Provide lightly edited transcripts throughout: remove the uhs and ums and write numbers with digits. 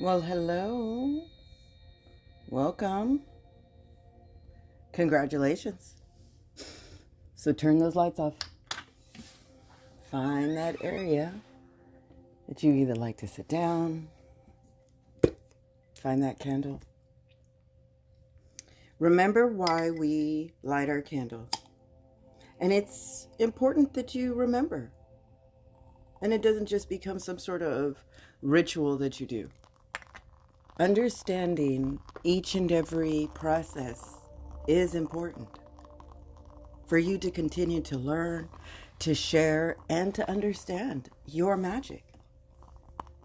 Well, hello. Welcome. Congratulations. So turn those lights off. Find that area that you either like to sit down. Find that candle. Remember why we light our candles. And it's important that you remember. And it doesn't just become some sort of ritual that you do. Understanding each and every process is important for you to continue to learn, to share, and to understand your magic.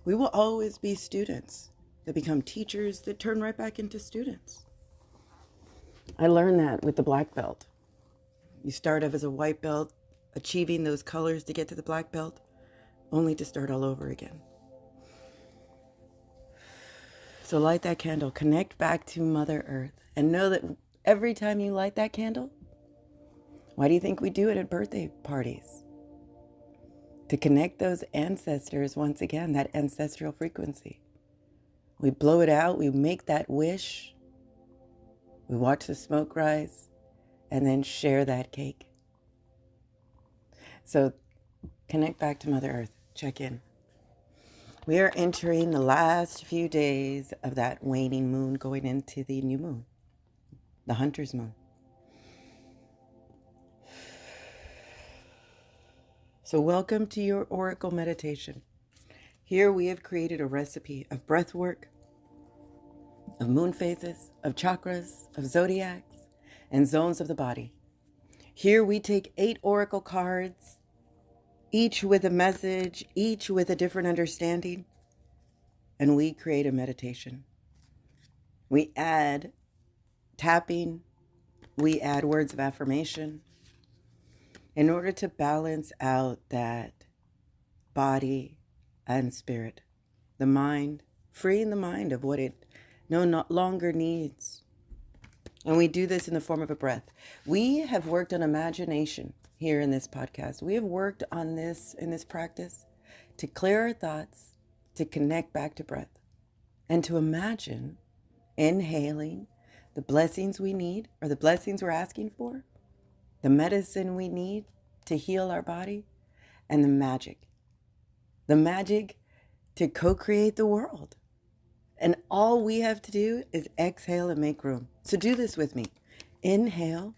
We will always be students that become teachers that turn right back into students. I learned that with the black belt. You start off as a white belt, achieving those colors to get to the black belt, only to start all over again. So light that candle, connect back to Mother Earth, and know that every time you light that candle, why do you think we do it at birthday parties? To connect those ancestors once again, that ancestral frequency. We blow it out, we make that wish, we watch the smoke rise, and then share that cake. So connect back to Mother Earth, check in. We are entering the last few days of that waning moon going into the new moon, the hunter's moon. So welcome to your oracle meditation. Here we have created a recipe of breath work, of moon phases, of chakras, of zodiacs, and zones of the body. Here we take 8 oracle cards, each with a message, each with a different understanding, and we create a meditation. We add tapping, we add words of affirmation in order to balance out that body and spirit, the mind, freeing the mind of what it no longer needs. And we do this in the form of a breath. We have worked on imagination here in this podcast. We have worked on this in this practice to clear our thoughts, to connect back to breath, and to imagine inhaling the blessings we need, or the blessings we're asking for, the medicine we need to heal our body, and the magic to co-create the world. And all we have to do is exhale and make room. So do this with me. Inhale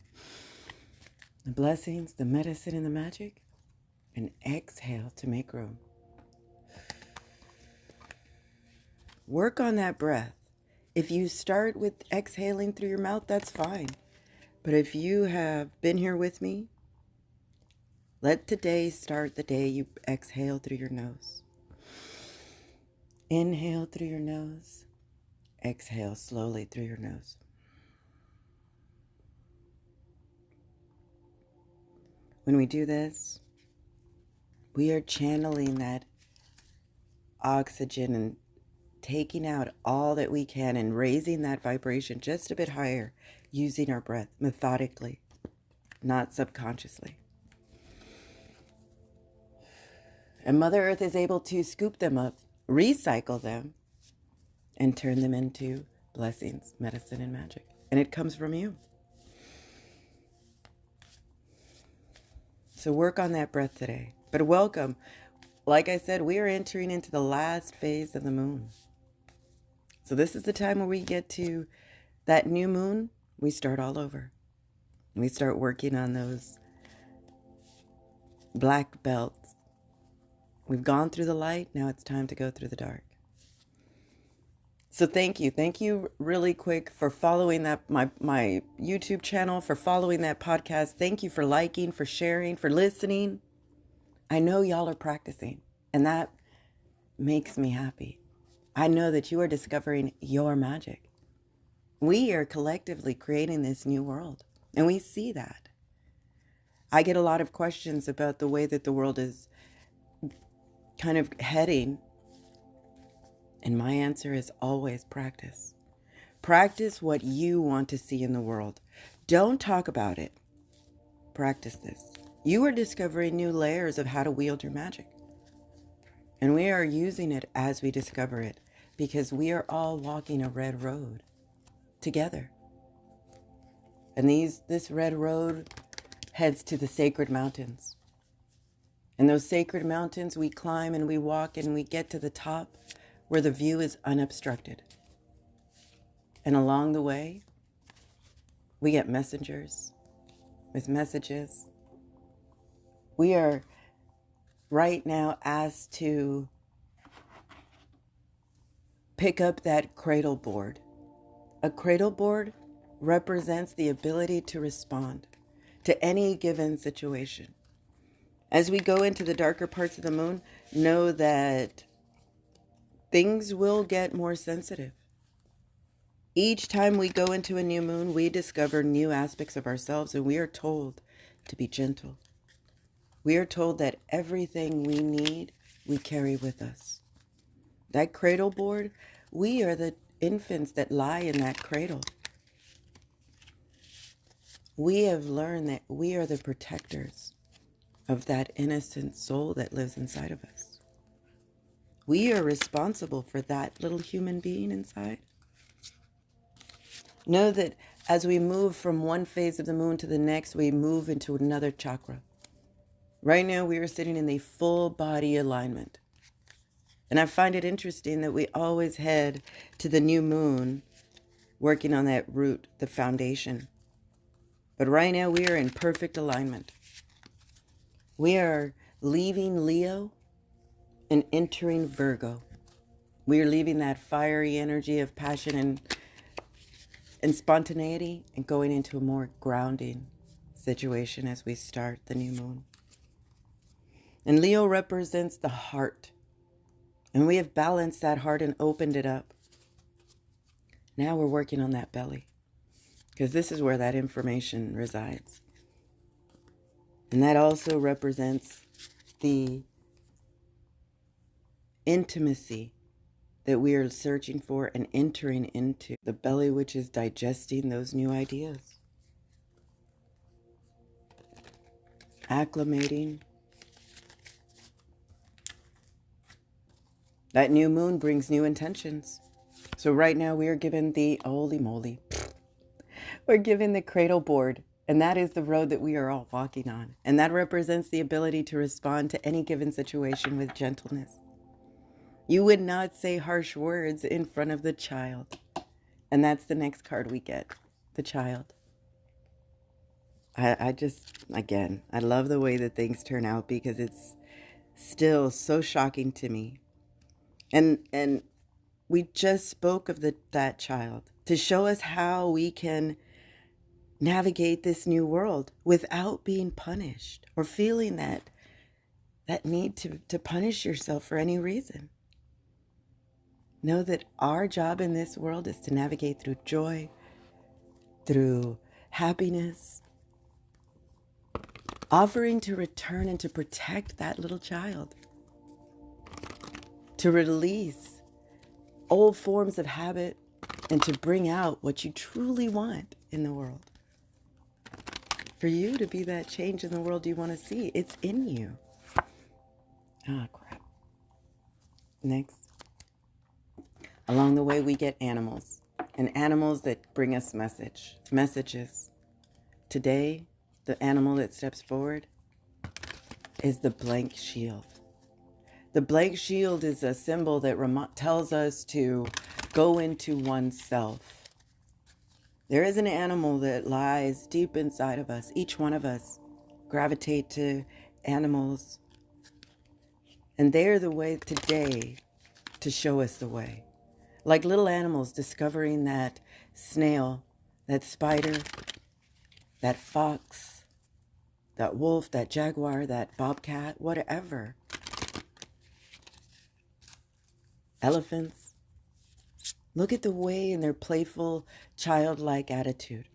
the blessings, the medicine, and the magic, and exhale to make room. Work on that breath. If you start with exhaling through your mouth, that's fine. But if you have been here with me, let today start the day you exhale through your nose. Inhale through your nose. Exhale slowly through your nose. When we do this, we are channeling that oxygen and taking out all that we can and raising that vibration just a bit higher using our breath methodically, not subconsciously. And Mother Earth is able to scoop them up, recycle them, and turn them into blessings, medicine, and magic. And it comes from you. So work on that breath today. But welcome. Like I said, we are entering into the last phase of the moon. So this is the time where we get to that new moon, we start all over. We start working on those black belts. We've gone through the light, now it's time to go through the dark. So thank you. Thank you really quick for following that my YouTube channel, for following that podcast. Thank you for liking, for sharing, for listening. I know y'all are practicing, and that makes me happy. I know that you are discovering your magic. We are collectively creating this new world, and we see that. I get a lot of questions about the way that the world is kind of heading. And my answer is always practice. Practice what you want to see in the world. Don't talk about it. Practice this. You are discovering new layers of how to wield your magic. And we are using it as we discover it. because we are all walking a red road together. And this red road heads to the sacred mountains. And those sacred mountains we climb and we walk and we get to the top where the view is unobstructed. And along the way, we get messengers with messages. We are right now asked to pick up that cradle board. A cradle board represents the ability to respond to any given situation. As we go into the darker parts of the moon, know that things will get more sensitive. Each time we go into a new moon, we discover new aspects of ourselves, and we are told to be gentle. We are told that everything we need, we carry with us. That cradle board, we are the infants that lie in that cradle. We have learned that we are the protectors of that innocent soul that lives inside of us. We are responsible for that little human being inside. Know that as we move from one phase of the moon to the next, we move into another chakra. Right now, we are sitting in the full body alignment. And I find it interesting that we always head to the new moon working on that root, the foundation. But right now, we are in perfect alignment. We are leaving Leo and entering Virgo. We are leaving that fiery energy of passion and spontaneity and going into a more grounding situation as we start the new moon. And Leo represents the heart. And we have balanced that heart and opened it up. Now we're working on that belly, because this is where that information resides. And that also represents the intimacy that we are searching for and entering into. The belly, which is digesting those new ideas. Acclimating. That new moon brings new intentions. So right now we are given the, holy moly, we're given the cradle board. And that is the road that we are all walking on. And that represents the ability to respond to any given situation with gentleness. You would not say harsh words in front of the child. And that's the next card we get, the child. I just, again, I love the way that things turn out, because it's still so shocking to me. And we just spoke of that child to show us how we can navigate this new world without being punished or feeling that need to punish yourself for any reason. Know that our job in this world is to navigate through joy, through happiness, offering to return and to protect that little child, to release old forms of habit and to bring out what you truly want in the world. For you to be that change in the world you want to see, it's in you. Ah, crap. Next. Along the way, we get animals, and animals that bring us messages. Today, the animal that steps forward is the blank shield. The blank shield is a symbol that tells us to go into oneself. There is an animal that lies deep inside of us. Each one of us gravitate to animals. And they're the way today to show us the way. Like little animals discovering that snail, that spider, that fox, that wolf, that jaguar, that bobcat, whatever. Elephants. Look at the way in their playful, childlike attitude.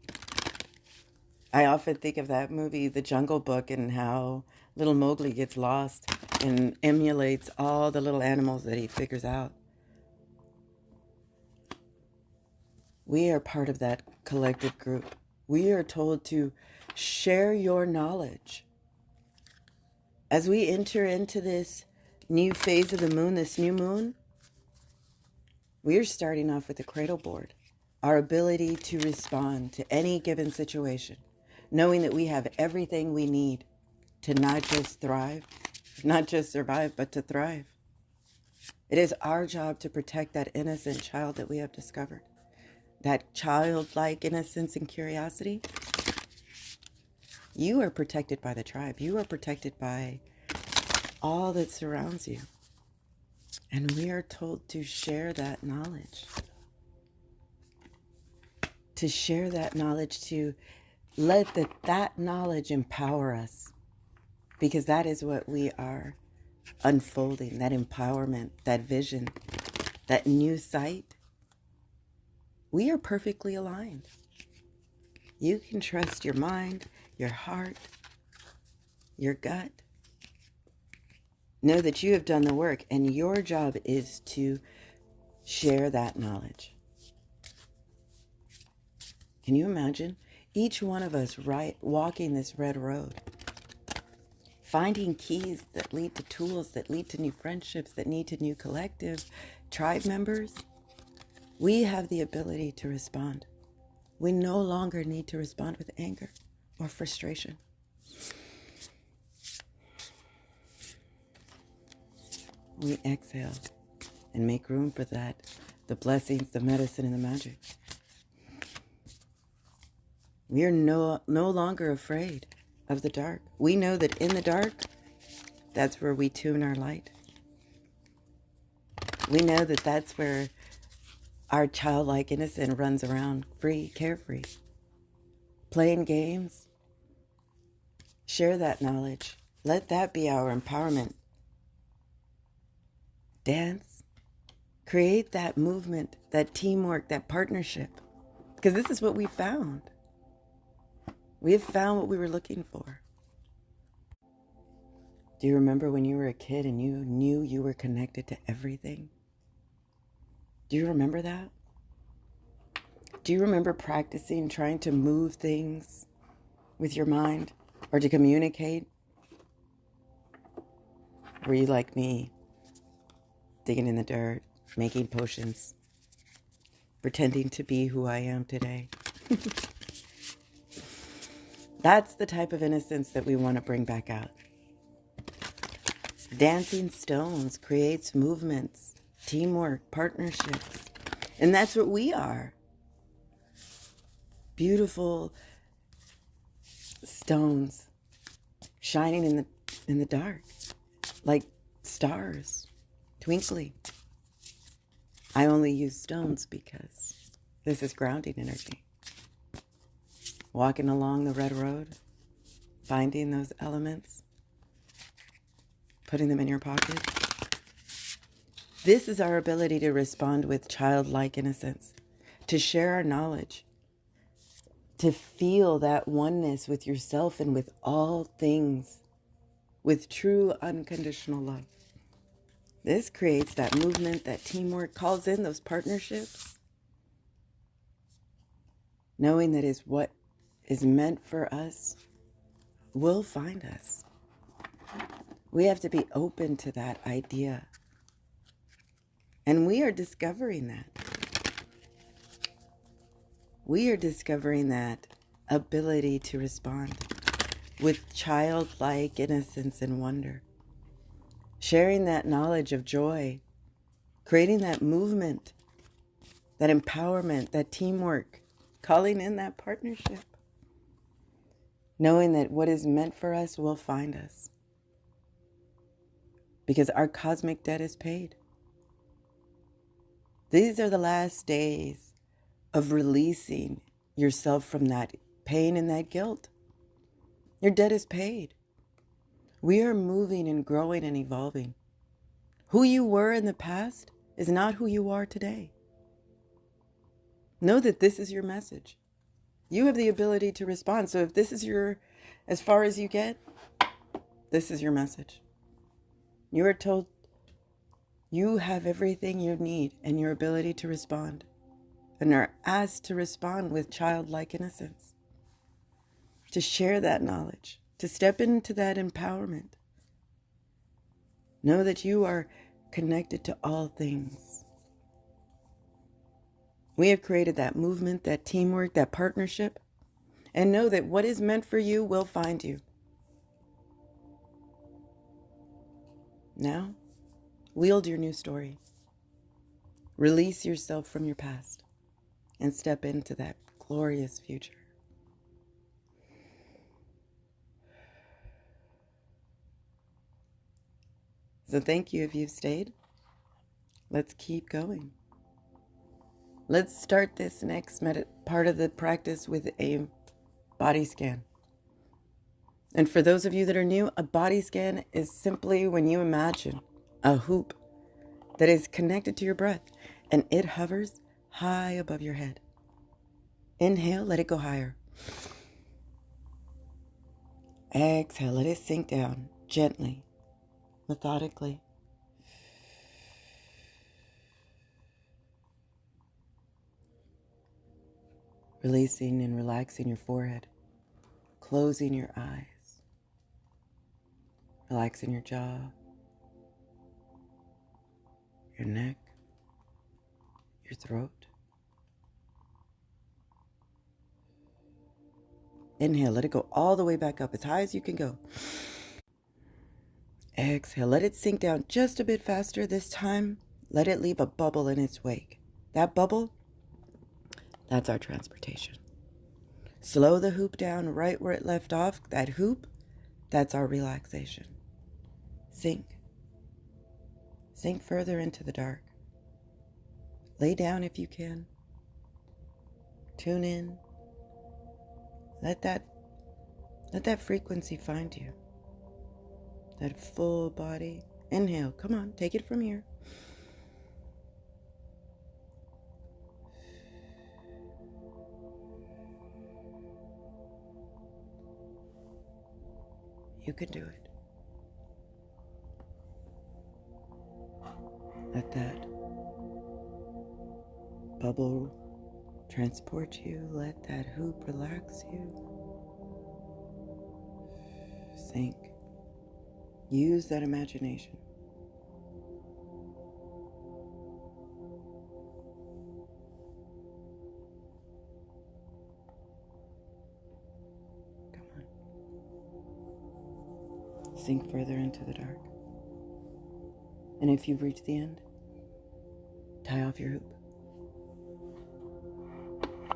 I often think of that movie, The Jungle Book, and how little Mowgli gets lost and emulates all the little animals that he figures out. We are part of that collective group. We are told to share your knowledge. As we enter into this new phase of the moon, this new moon, We're starting off with the cradle board, our ability to respond to any given situation, knowing that we have everything we need to not just thrive, not just survive, but to thrive. It is our job to protect that innocent child that we have discovered, that childlike innocence and curiosity. You are protected by the tribe. You are protected by all that surrounds you. And we are told to share that knowledge. To share that knowledge, to let that knowledge empower us. Because that is what we are unfolding, that empowerment, that vision, that new sight. We are perfectly aligned. You can trust your mind, your heart, your gut. Know that you have done the work, and your job is to share that knowledge. Can you imagine each one of us walking this red road, finding keys that lead to tools, that lead to new friendships, that lead to new collective tribe members? We have the ability to respond. We no longer need to respond with anger or frustration. We exhale and make room for that, the blessings, the medicine, and the magic. We are no longer afraid of the dark. We know that in the dark, that's where we tune our light. We know that that's where our childlike innocence runs around free, carefree, playing games. Share that knowledge. Let that be our empowerment. Dance. Create that movement, that teamwork, that partnership. Because this is what we found. We have found what we were looking for. Do you remember when you were a kid and you knew you were connected to everything? Do you remember that? Do you remember practicing trying to move things with your mind or to communicate? Were you like me, digging in the dirt, making potions, pretending to be who I am today? That's the type of innocence that we want to bring back out. Dancing stones creates movements, teamwork, partnerships. And that's what we are. Beautiful stones shining in the dark, like stars, twinkling. I only use stones because this is grounding energy. Walking along the red road, finding those elements, putting them in your pocket. This is our ability to respond with childlike innocence, to share our knowledge, to feel that oneness with yourself and with all things, with true unconditional love. This creates that movement, that teamwork, calls in those partnerships, knowing that is what is meant for us will find us. We have to be open to that idea. And we are discovering that. We are discovering that ability to respond with childlike innocence and wonder. Sharing that knowledge of joy. Creating that movement, that empowerment, that teamwork. Calling in that partnership. Knowing that what is meant for us will find us. Because our cosmic debt is paid. These are the last days of releasing yourself from that pain and that guilt. Your debt is paid. We are moving and growing and evolving. Who you were in the past is not who you are today. Know that this is your message. You have the ability to respond. So if this is as far as you get, this is your message. You are told you have everything you need and your ability to respond, and are asked to respond with childlike innocence, to share that knowledge, to step into that empowerment. Know that you are connected to all things. We have created that movement, that teamwork, that partnership, and know that what is meant for you will find you. Now, wield your new story. Release yourself from your past and step into that glorious future. So thank you if you've stayed. Let's keep going. Let's start this next part of the practice with a body scan. And for those of you that are new, a body scan is simply when you imagine a hoop that is connected to your breath and it hovers high above your head. Inhale, let it go higher. Exhale, let it sink down gently, methodically. Releasing and relaxing your forehead, closing your eyes, relaxing your jaw, your neck, your throat. Inhale, let it go all the way back up as high as you can go. Exhale, let it sink down just a bit faster this time. Let it leave a bubble in its wake. That bubble, that's our transportation. Slow the hoop down right where it left off. That hoop, that's our relaxation. Sink. Sink further into the dark. Lay down if you can. Tune in. Let that frequency find you. That full body. Inhale. Come on, take it from here. You can do it. Let that bubble transport you. Let that hoop relax you. Sink. Use that imagination. Come on. Sink further into the dark. And if you've reached the end, tie off your hoop.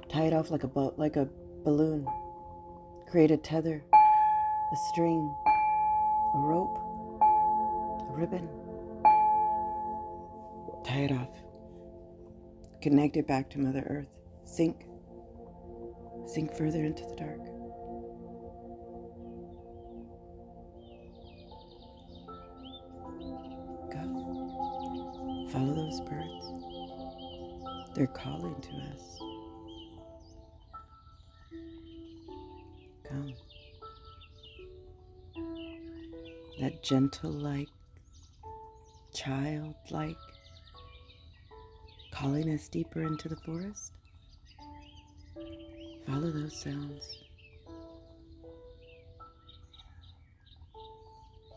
Tie it off like a balloon. Create a tether, a string, a rope, a ribbon. Tie it off. Connect it back to Mother Earth. Sink. Sink further into the dark. Go. Follow those birds. They're calling to us. Come. That gentle-like, childlike, calling us deeper into the forest. Follow those sounds.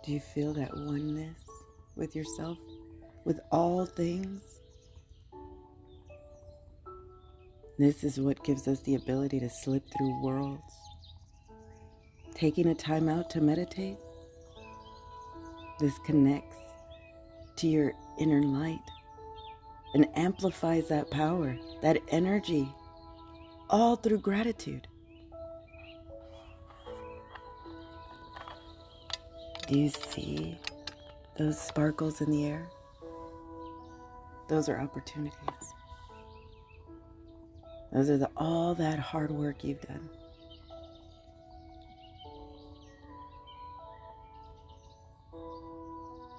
Do you feel that oneness with yourself, with all things? This is what gives us the ability to slip through worlds. Taking a time out to meditate, this connects to your inner light and amplifies that power, that energy, all through gratitude. Do you see those sparkles in the air? Those are opportunities. Those are all that hard work you've done.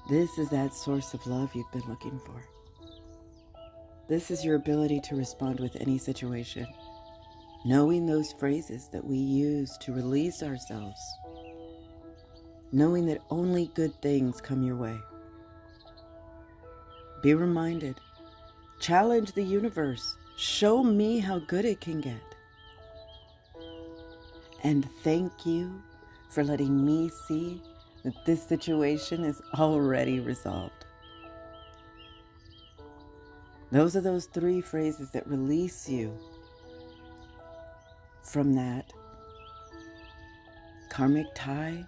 This is that source of love you've been looking for. This is your ability to respond with any situation, knowing those phrases that we use to release ourselves, knowing that only good things come your way. Be reminded, challenge the universe, show me how good it can get. And thank you for letting me see that this situation is already resolved. Those are those 3 phrases that release you from that karmic tie,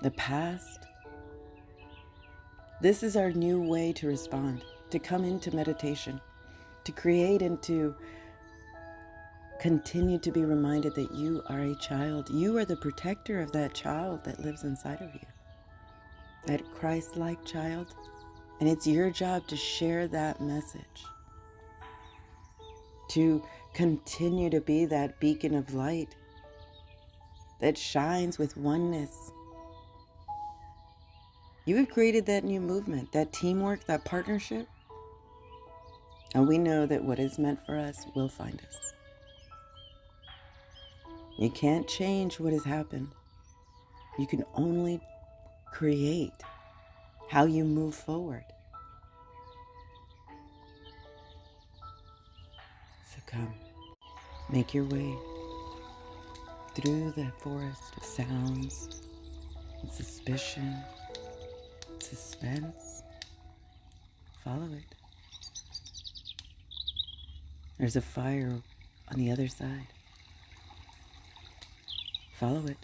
the past. This is our new way to respond, to come into meditation, to create and to continue to be reminded that you are a child. You are the protector of that child that lives inside of you, that Christ-like child. And it's your job to share that message, to continue to be that beacon of light that shines with oneness. You have created that new movement, that teamwork, that partnership. And we know that what is meant for us will find us. You can't change what has happened. You can only create how you move forward. So come, make your way through the forest of sounds and suspicion, suspense. Follow it. There's a fire on the other side. Follow it.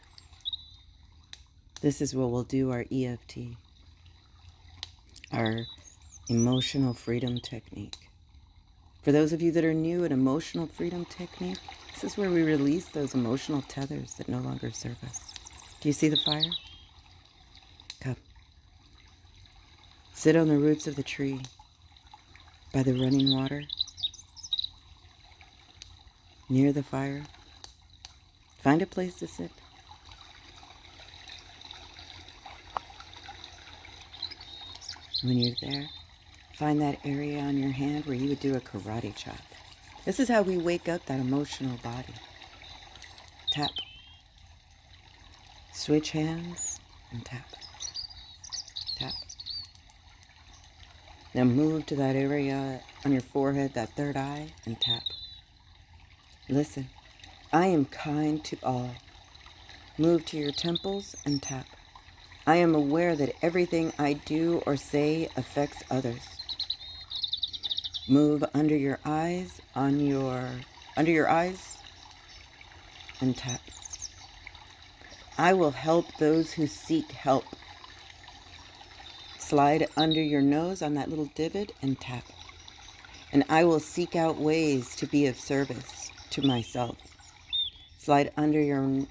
This is what we'll do our EFT, our emotional freedom technique. For those of you that are new at emotional freedom technique, this is where we release those emotional tethers that no longer serve us. Do you see the fire? Come. Sit on the roots of the tree by the running water, near the fire. Find a place to sit. When you're there, find that area on your hand where you would do a karate chop. This is how we wake up that emotional body. Tap. Switch hands and tap. Tap. Now move to that area on your forehead, that third eye, and tap. Listen. I am kind to all. Move to your temples and tap. I am aware that everything I do or say affects others. Move under your eyes, under your eyes, and tap. I will help those who seek help. Slide under your nose on that little divot and tap. And I will seek out ways to be of service to myself. Slide under your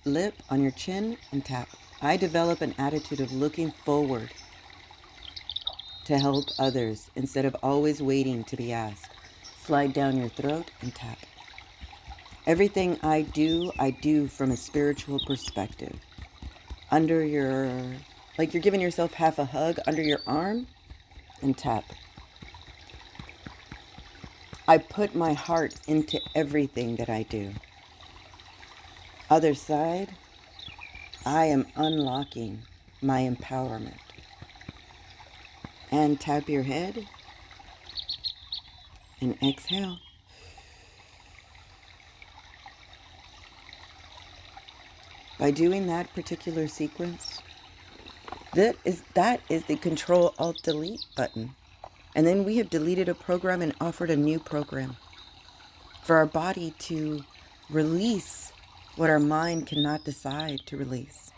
lip on your chin and tap. I develop an attitude of looking forward to help others instead of always waiting to be asked. Slide down your throat and tap. Everything I do from a spiritual perspective. Under your, like you're giving yourself half a hug under your arm and tap. I put my heart into everything that I do. Other side, I am unlocking my empowerment. And tap your head and exhale. By doing that particular sequence, that is the Control-Alt-Delete button. And then we have deleted a program and offered a new program for our body to release what our mind cannot decide to release.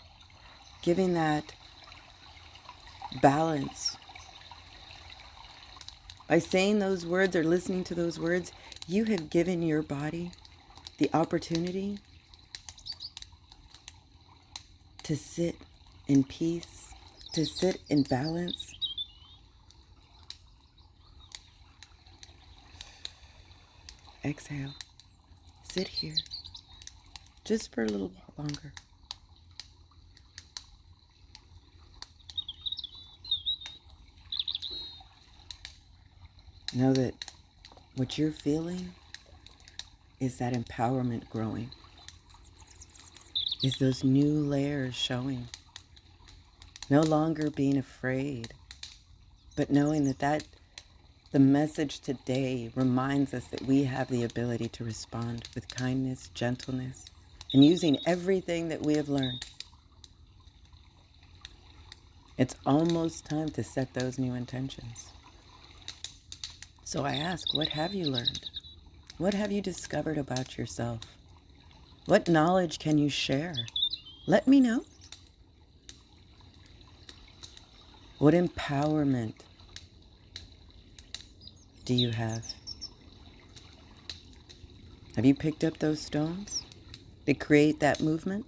Giving that balance. By saying those words or listening to those words, you have given your body the opportunity to sit in peace, to sit in balance. Exhale. Sit here just for a little longer. Know that what you're feeling is that empowerment growing, is those new layers showing. No longer being afraid, but knowing that the message today reminds us that we have the ability to respond with kindness, gentleness, and using everything that we have learned. It's almost time to set those new intentions. So I ask, what have you learned? What have you discovered about yourself? What knowledge can you share? Let me know. What empowerment do you have? Have you picked up those stones to create that movement?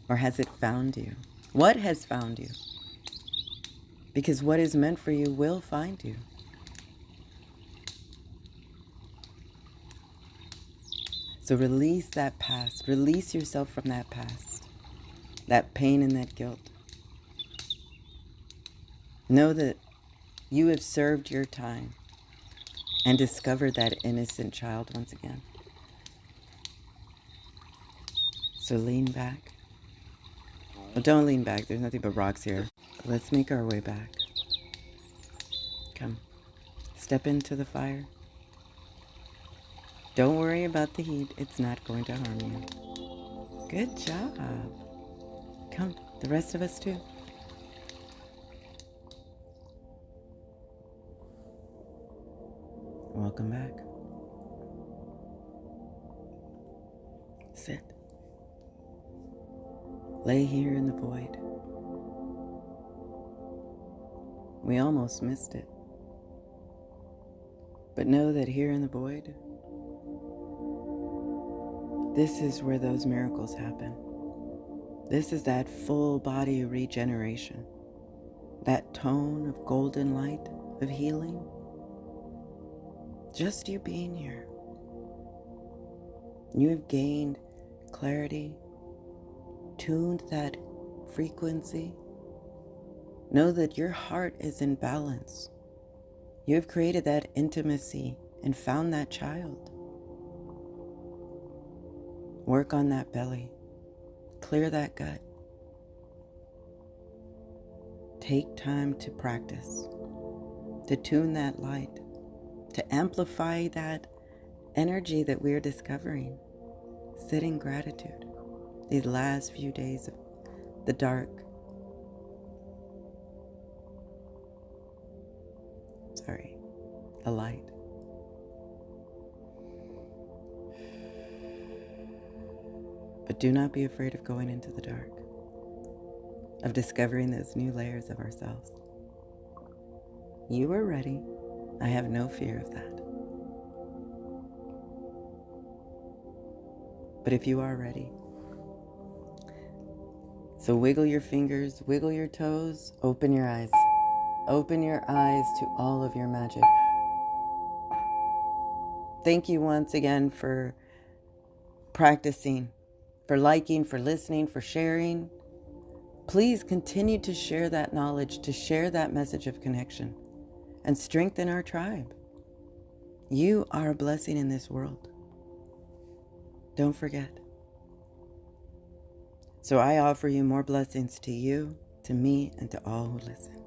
Or has it found you? What has found you? Because what is meant for you will find you. So release that past. Release yourself from that past, that pain and that guilt. Know that you have served your time and discovered that innocent child once again. So lean back. Well, don't lean back. There's nothing but rocks here. Let's make our way back. Come. Step into the fire. Don't worry about the heat. It's not going to harm you. Good job. Come. The rest of us too. Welcome back. Sit. Lay here in the void. We almost missed it. But know that here in the void, this is where those miracles happen. This is that full body regeneration, that tone of golden light of healing. Just you being here. You have gained clarity, tuned that frequency. Know that your heart is in balance. You have created that intimacy and found that child. Work on that belly. Clear that gut. Take time to practice, to tune that light, to amplify that energy that we're discovering. Sit in gratitude these last few days of the dark. The light. But do not be afraid of going into the dark, of discovering those new layers of ourselves. You are ready. I have no fear of that. But if you are ready, so wiggle your fingers, wiggle your toes, open your eyes. Open your eyes to all of your magic. Thank you once again for practicing, for liking, for listening, for sharing. Please continue to share that knowledge, to share that message of connection, and strengthen our tribe. You are a blessing in this world. Don't forget. So I offer you more blessings to you, to me, and to all who listen.